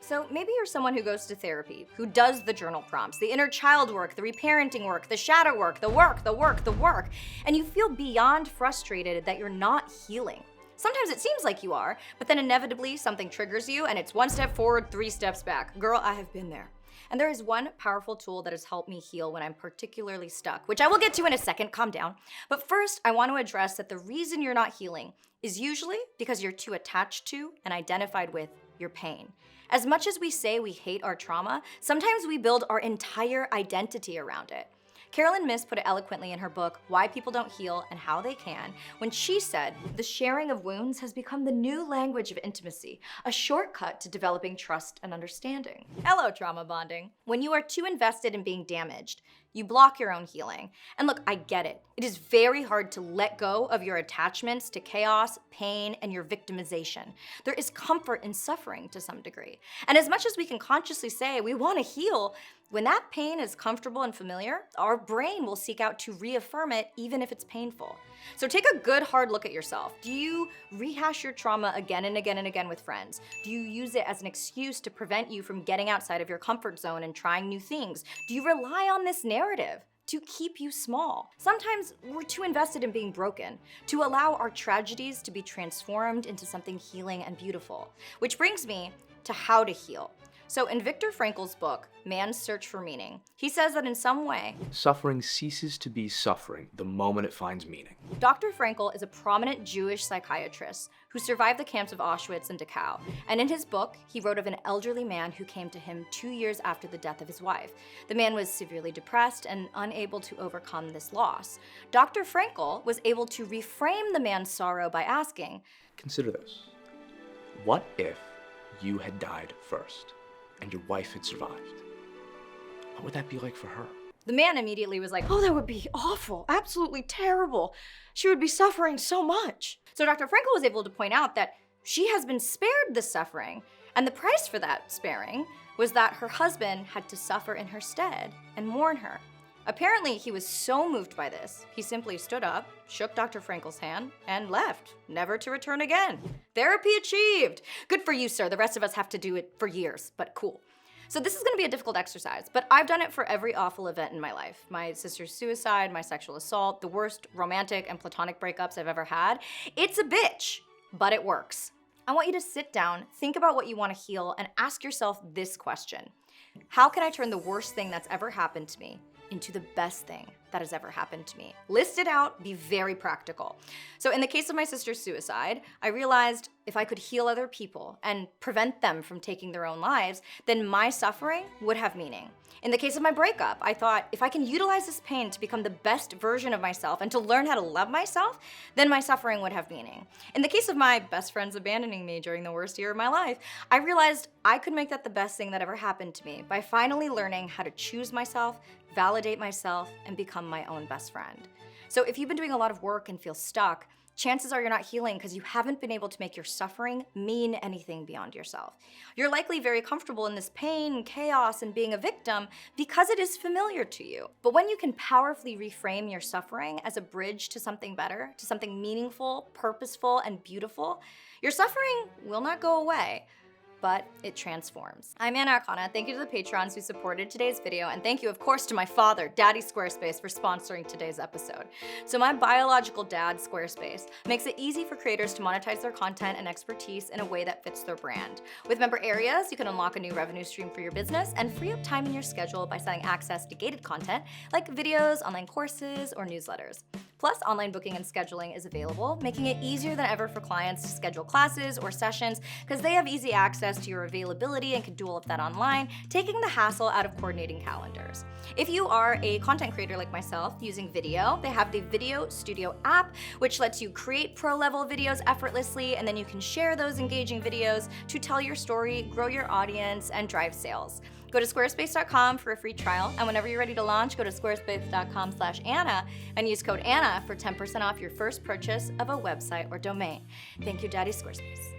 So maybe you're someone who goes to therapy, who does the journal prompts, the inner child work, the reparenting work, the shadow work, the work, and you feel beyond frustrated that you're not healing. Sometimes it seems like you are, but then inevitably something triggers you and it's 1 step forward, 3 steps back. Girl, I have been there. And there is one powerful tool that has helped me heal when I'm particularly stuck, which I will get to in a second, calm down. But first, I want to address that the reason you're not healing is usually because you're too attached to and identified with your pain. As much as we say we hate our trauma, sometimes we build our entire identity around it. Carolyn Myss put it eloquently in her book, Why People Don't Heal and How They Can, when she said, the sharing of wounds has become the new language of intimacy, a shortcut to developing trust and understanding. Hello, trauma bonding. When you are too invested in being damaged, you block your own healing. And look, I get it. It is very hard to let go of your attachments to chaos, pain, and your victimization. There is comfort in suffering to some degree. And as much as we can consciously say we want to heal, when that pain is comfortable and familiar, our brain will seek out to reaffirm it even if it's painful. So take a good hard look at yourself. Do you rehash your trauma again and again and again with friends? Do you use it as an excuse to prevent you from getting outside of your comfort zone and trying new things? Do you rely on this narrative to keep you small? Sometimes we're too invested in being broken to allow our tragedies to be transformed into something healing and beautiful. Which brings me to how to heal. So in Viktor Frankl's book, Man's Search for Meaning, he says that in some way, suffering ceases to be suffering the moment it finds meaning. Dr. Frankl is a prominent Jewish psychiatrist who survived the camps of Auschwitz and Dachau. And in his book, he wrote of an elderly man who came to him 2 years after the death of his wife. The man was severely depressed and unable to overcome this loss. Dr. Frankl was able to reframe the man's sorrow by asking, consider this. What if you had died first and your wife had survived? What would that be like for her? The man immediately was like, oh, that would be awful, absolutely terrible. She would be suffering so much. So Dr. Frankl was able to point out that she has been spared this suffering, and the price for that sparing was that her husband had to suffer in her stead and mourn her. Apparently, he was so moved by this, he simply stood up, shook Dr. Frankl's hand, and left, never to return again. Therapy achieved! Good for you, sir. The rest of us have to do it for years, but cool. So this is gonna be a difficult exercise, but I've done it for every awful event in my life. My sister's suicide, my sexual assault, the worst romantic and platonic breakups I've ever had. It's a bitch, but it works. I want you to sit down, think about what you wanna heal, and ask yourself this question. How can I turn the worst thing that's ever happened to me into the best thing that has ever happened to me? List it out, be very practical. So in the case of my sister's suicide, I realized if I could heal other people and prevent them from taking their own lives, then my suffering would have meaning. In the case of my breakup, I thought if I can utilize this pain to become the best version of myself and to learn how to love myself, then my suffering would have meaning. In the case of my best friends abandoning me during the worst year of my life, I realized I could make that the best thing that ever happened to me by finally learning how to choose myself, validate myself, and become my own best friend. So if you've been doing a lot of work and feel stuck, chances are you're not healing because you haven't been able to make your suffering mean anything beyond yourself. You're likely very comfortable in this pain, chaos, and being a victim because it is familiar to you. But when you can powerfully reframe your suffering as a bridge to something better, to something meaningful, purposeful, and beautiful, your suffering will not go away, but it transforms. I'm Akana. Thank you to the patrons who supported today's video, and thank you, of course, to my father, Daddy Squarespace, for sponsoring today's episode. So my biological dad, Squarespace, makes it easy for creators to monetize their content and expertise in a way that fits their brand. With member areas, you can unlock a new revenue stream for your business and free up time in your schedule by selling access to gated content like videos, online courses, or newsletters. Plus, online booking and scheduling is available, making it easier than ever for clients to schedule classes or sessions because they have easy access to your availability and can do all of that online, taking the hassle out of coordinating calendars. If you are a content creator like myself using video, they have the Video Studio app, which lets you create pro-level videos effortlessly, and then you can share those engaging videos to tell your story, grow your audience, and drive sales. Go to squarespace.com for a free trial, and whenever you're ready to launch, go to squarespace.com/Anna and use code Anna for 10% off your first purchase of a website or domain. Thank you, Daddy Squarespace.